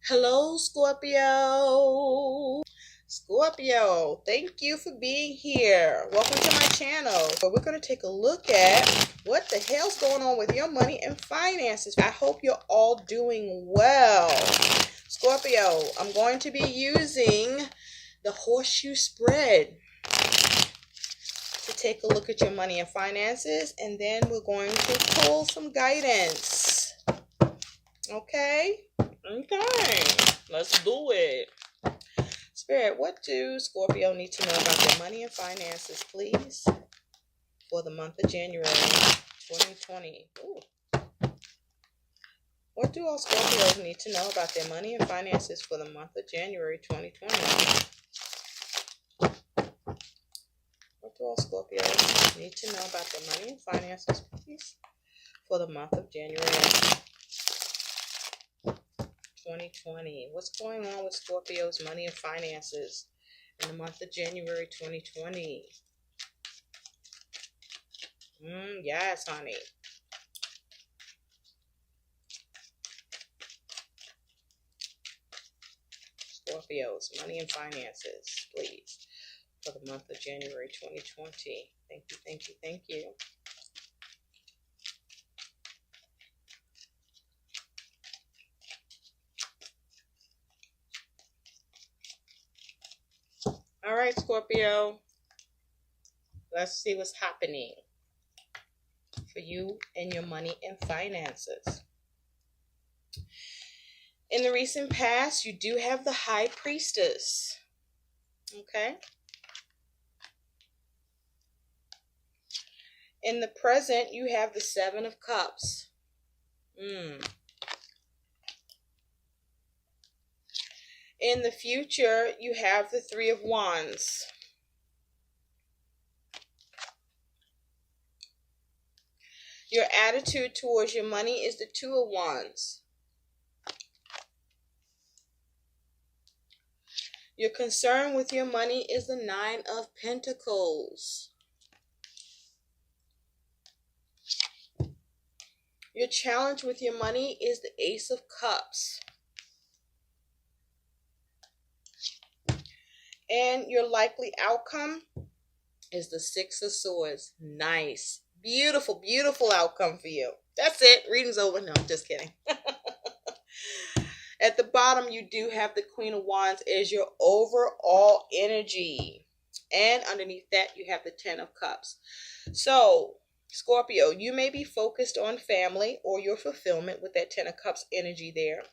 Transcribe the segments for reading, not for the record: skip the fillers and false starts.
Hello, Scorpio. Scorpio, thank you for being here. Welcome to my channel. We're going to take a look at what the hell's going on with your money and finances. I hope you're all doing well. Scorpio, I'm going to be using the horseshoe spread to take a look at your money and finances, and then we're going to pull some guidance. Okay? Okay, let's do it. Spirit, what do Scorpio need to know about their money and finances, please, for the month of January 2020? Ooh. What do all Scorpios need to know about their money and finances for the month of January 2020? What do all Scorpios need to know about their money and finances, please, for the month of January 2020? What's going on with Scorpio's money and finances in the month of January 2020? Yes, honey. Scorpio's money and finances, please, for the month of January 2020. Thank you, thank you, thank you. All right, Scorpio. Let's see what's happening for you and your money and finances. In the recent past, you do have the High Priestess. Okay? In the present, you have the Seven of Cups. In the future, you have the Three of Wands. Your attitude towards your money is the Two of Wands. Your concern with your money is the Nine of Pentacles. Your challenge with your money is the Ace of Cups. And your likely outcome is the Six of Swords. Nice. Beautiful, beautiful outcome for you. That's it. Reading's over. No, I'm just kidding. At the bottom, you do have the Queen of Wands as your overall energy. And underneath that, you have the Ten of Cups. So, Scorpio, you may be focused on family or your fulfillment with that Ten of Cups energy there.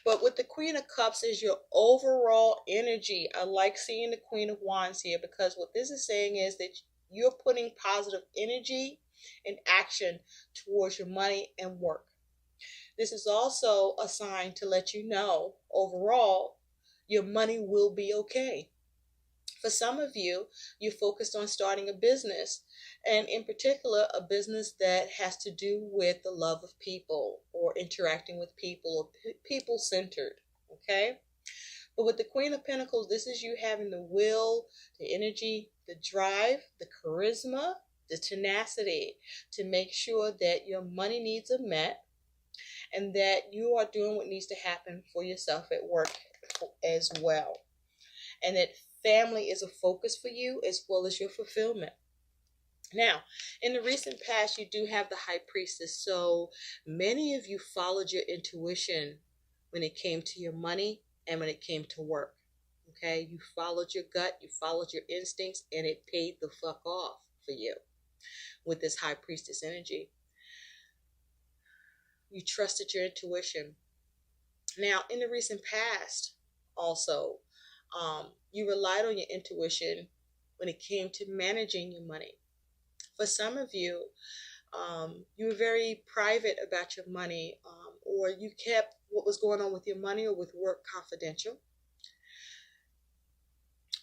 But with the Queen of Cups is your overall energy. I like seeing the Queen of Wands here because what this is saying is that you're putting positive energy and action towards your money and work. This is also a sign to let you know overall your money will be okay. For some of you, you're focused on starting a business, and in particular, a business that has to do with the love of people or interacting with people or people-centered, okay? But with the Queen of Pentacles, this is you having the will, the energy, the drive, the charisma, the tenacity to make sure that your money needs are met and that you are doing what needs to happen for yourself at work as well. And that family is a focus for you as well as your fulfillment. Now, in the recent past, you do have the High Priestess. So many of you followed your intuition when it came to your money and when it came to work. Okay? You followed your gut, you followed your instincts, and it paid the fuck off for you with this High Priestess energy. You trusted your intuition. Now, in the recent past, also, you relied on your intuition when it came to managing your money. For some of you, you were very private about your money, or you kept what was going on with your money or with work confidential.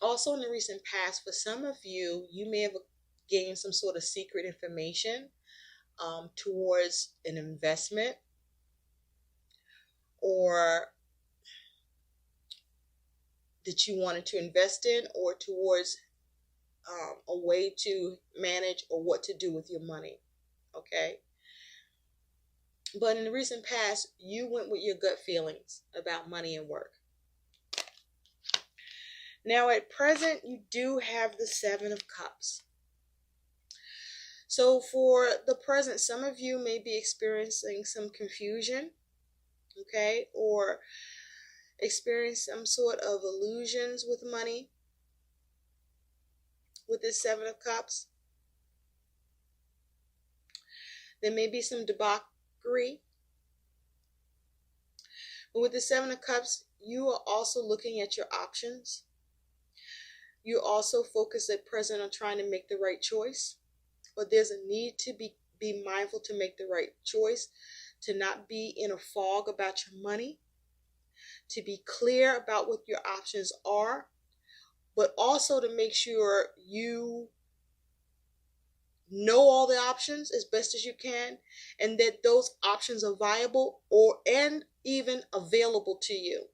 Also, in the recent past, for some of you, you may have gained some sort of secret information towards an investment or that you wanted to invest in, or towards a way to manage or what to do with your money. Okay. But in the recent past, you went with your gut feelings about money and work. Now at present, you do have the Seven of Cups. So for the present, some of you may be experiencing some confusion, okay, or experience some sort of illusions with money with this Seven of Cups. There may be some debauchery. But with the Seven of Cups, you are also looking at your options. You're also focused at present on trying to make the right choice. But there's a need to be mindful to make the right choice, to not be in a fog about your money, to be clear about what your options are, but also to make sure you know all the options as best as you can, and that those options are viable and even available to you.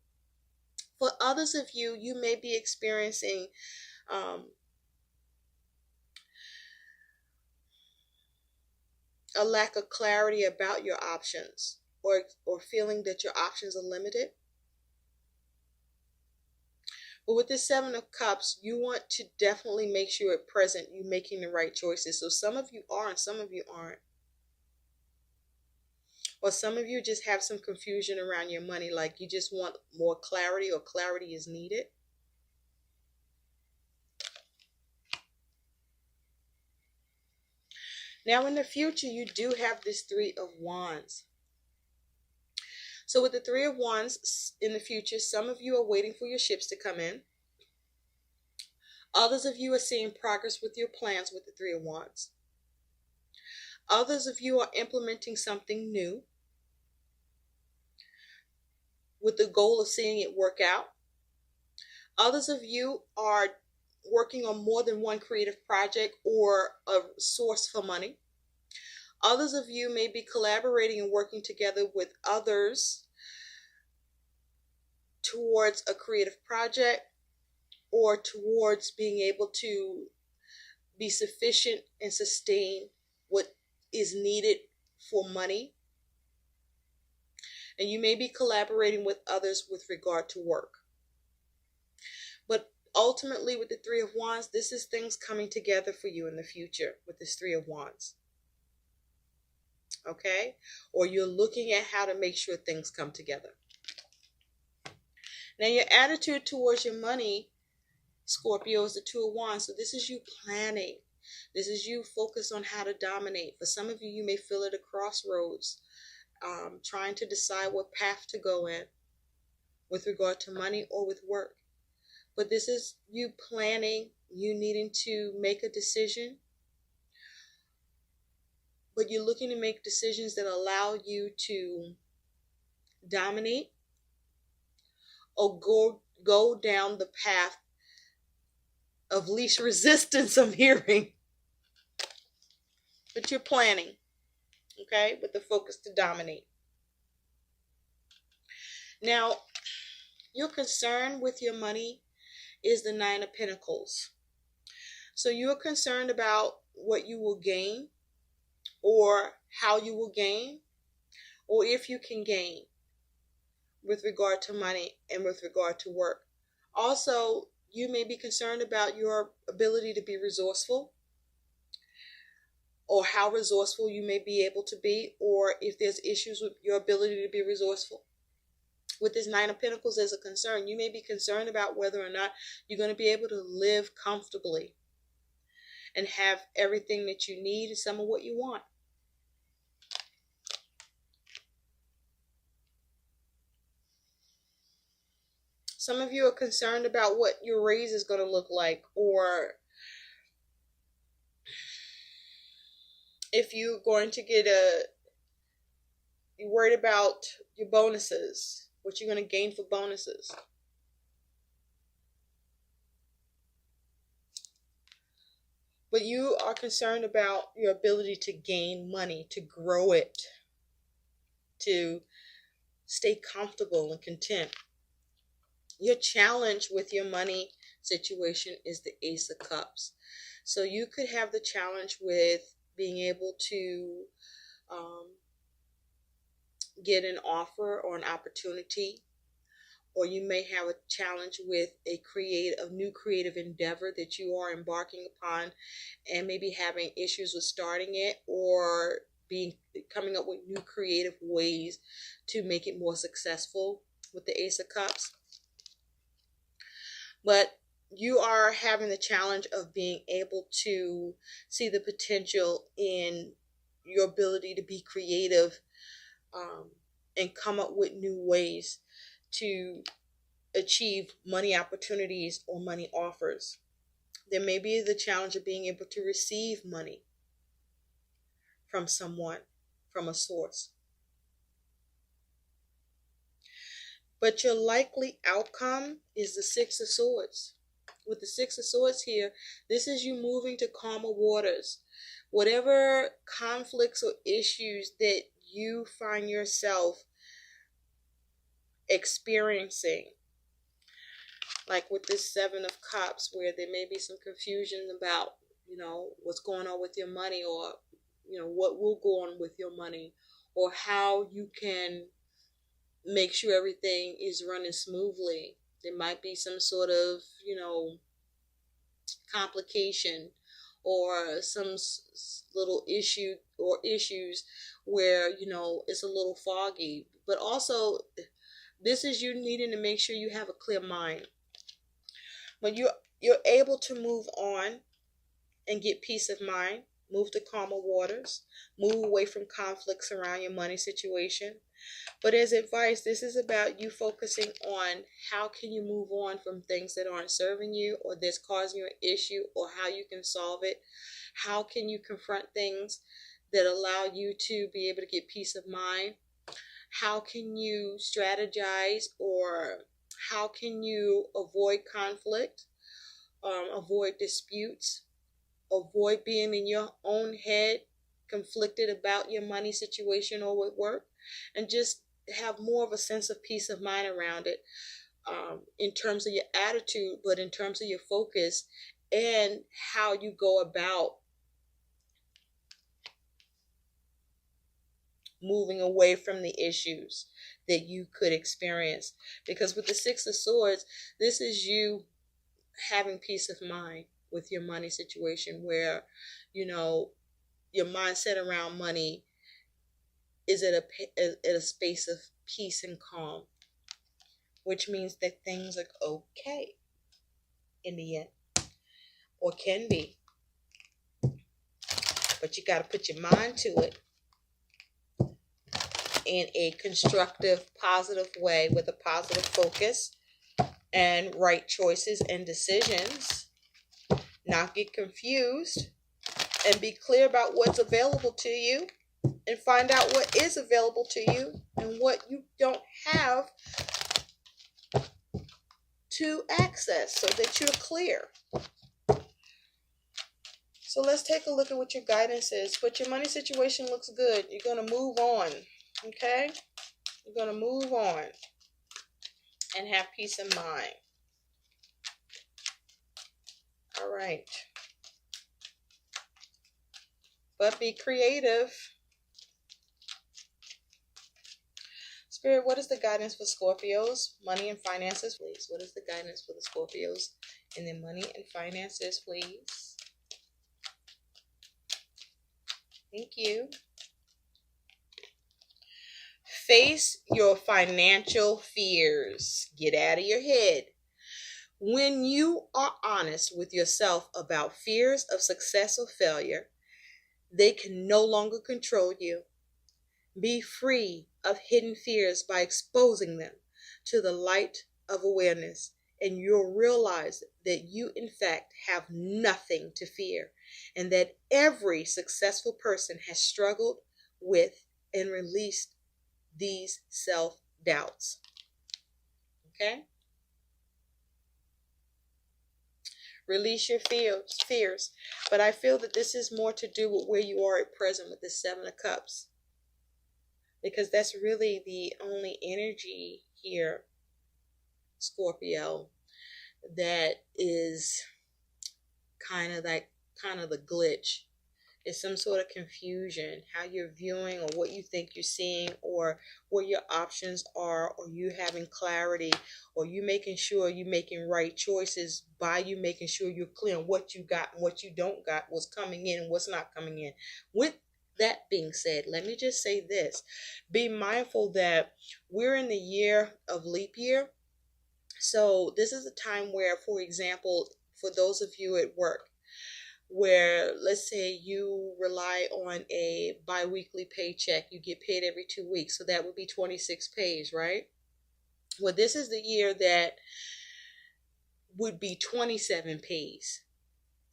For others of you, you may be experiencing a lack of clarity about your options, or feeling that your options are limited. But with this Seven of Cups, you want to definitely make sure at present you're making the right choices. So some of you are and some of you aren't. Or some of you just have some confusion around your money, like you just want more clarity, or clarity is needed. Now in the future, you do have this Three of Wands. So with the Three of Wands in the future, some of you are waiting for your ships to come in. Others of you are seeing progress with your plans with the Three of Wands. Others of you are implementing something new with the goal of seeing it work out. Others of you are working on more than one creative project or a source for money. Others of you may be collaborating and working together with others towards a creative project, or towards being able to be sufficient and sustain what is needed for money. And you may be collaborating with others with regard to work. But ultimately, with the Three of Wands, this is things coming together for you in the future with this Three of Wands. Okay? Or you're looking at how to make sure things come together. Now, your attitude towards your money, Scorpio, is the Two of Wands. So this is you planning. This is you focused on how to dominate. For some of you, you may feel at a crossroads, trying to decide what path to go in with regard to money or with work. But this is you planning, you needing to make a decision. But you're looking to make decisions that allow you to dominate, or go down the path of least resistance, I'm hearing. But you're planning, okay, with the focus to dominate. Now, your concern with your money is the Nine of Pentacles. So you're concerned about what you will gain, or how you will gain, or if you can gain with regard to money and with regard to work. Also, you may be concerned about your ability to be resourceful, or how resourceful you may be able to be, or if there's issues with your ability to be resourceful. With this Nine of Pentacles as a concern, you may be concerned about whether or not you're going to be able to live comfortably and have everything that you need and some of what you want. Some of you are concerned about what your raise is going to look like, or if you're going to get you're worried about your bonuses, what you're going to gain for bonuses. But you are concerned about your ability to gain money, to grow it, to stay comfortable and content. Your challenge with your money situation is the Ace of Cups. So you could have the challenge with being able to get an offer or an opportunity, or you may have a challenge with a new creative endeavor that you are embarking upon, and maybe having issues with starting it, or coming up with new creative ways to make it more successful with the Ace of Cups. But you are having the challenge of being able to see the potential in your ability to be creative, and come up with new ways to achieve money opportunities or money offers. There may be the challenge of being able to receive money from someone, from a source. But your likely outcome is the Six of Swords. With the Six of Swords here, this is you moving to calmer waters. Whatever conflicts or issues that you find yourself experiencing, like with this Seven of Cups, where there may be some confusion about, what's going on with your money, or, what will go on with your money, or how you can make sure everything is running smoothly. There might be some sort of, complication, or some little issue or issues where, it's a little foggy. But also, this is you needing to make sure you have a clear mind. When you're able to move on and get peace of mind, move to calmer waters, move away from conflicts around your money situation. But as advice, this is about you focusing on how can you move on from things that aren't serving you, or that's causing you an issue, or how you can solve it. How can you confront things that allow you to be able to get peace of mind? How can you strategize, or how can you avoid conflict, avoid disputes, avoid being in your own head, conflicted about your money situation or with work, and just have more of a sense of peace of mind around it, in terms of your attitude, but in terms of your focus and how you go about moving away from the issues that you could experience. Because with the Six of Swords, this is you having peace of mind with your money situation, where, your mindset around money is at a space of peace and calm, which means that things are okay in the end, or can be. But you got to put your mind to it in a constructive, positive way, with a positive focus and right choices and decisions. Not get confused, and be clear about what's available to you, and find out what is available to you and what you don't have to access, so that you're clear. So let's take a look at what your guidance is. But your money situation looks good. You're going to move on. Okay? You're going to move on and have peace of mind. All right. But be creative. Spirit, what is the guidance for Scorpios? Money and finances, please. What is the guidance for the Scorpios in their money and finances, please? Thank you. Face your financial fears. Get out of your head. When you are honest with yourself about fears of success or failure, they can no longer control you. Be free of hidden fears by exposing them to the light of awareness, and you'll realize that you, in fact, have nothing to fear, and that every successful person has struggled with and released these self-doubts. Okay? Release your fears. But I feel that this is more to do with where you are at present with the Seven of Cups, because that's really the only energy here, Scorpio, that is kind of the glitch. It's some sort of confusion, how you're viewing or what you think you're seeing or what your options are, or you having clarity, or you making sure you're making right choices by you making sure you're clear on what you got and what you don't got, what's coming in and what's not coming in. With that being said, let me just say this. Be mindful that we're in the year of leap year. So this is a time where, for example, for those of you at work, where let's say you rely on a bi-weekly paycheck, you get paid every 2 weeks, so that would be 26 pays, right? Well, this is the year that would be 27 pays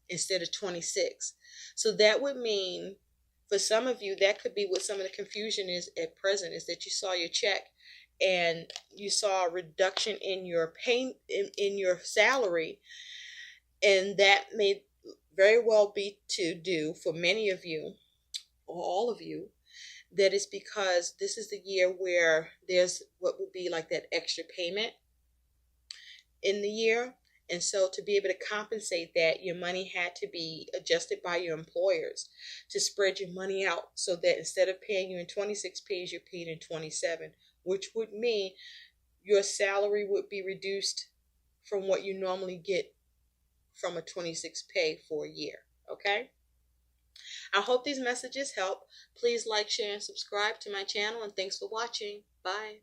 instead of 26. So that would mean for some of you, that could be what some of the confusion is at present, is that you saw your check and you saw a reduction in your pay, in your salary, and that may very well be to do for many of you or all of you, that is because this is the year where there's what would be like that extra payment in the year. And so to be able to compensate that, your money had to be adjusted by your employers to spread your money out, so that instead of paying you in 26 pays, you're paid in 27, which would mean your salary would be reduced from what you normally get from a 26 pay for a year. Okay? I hope these messages help. Please like, share, and subscribe to my channel, and thanks for watching. Bye.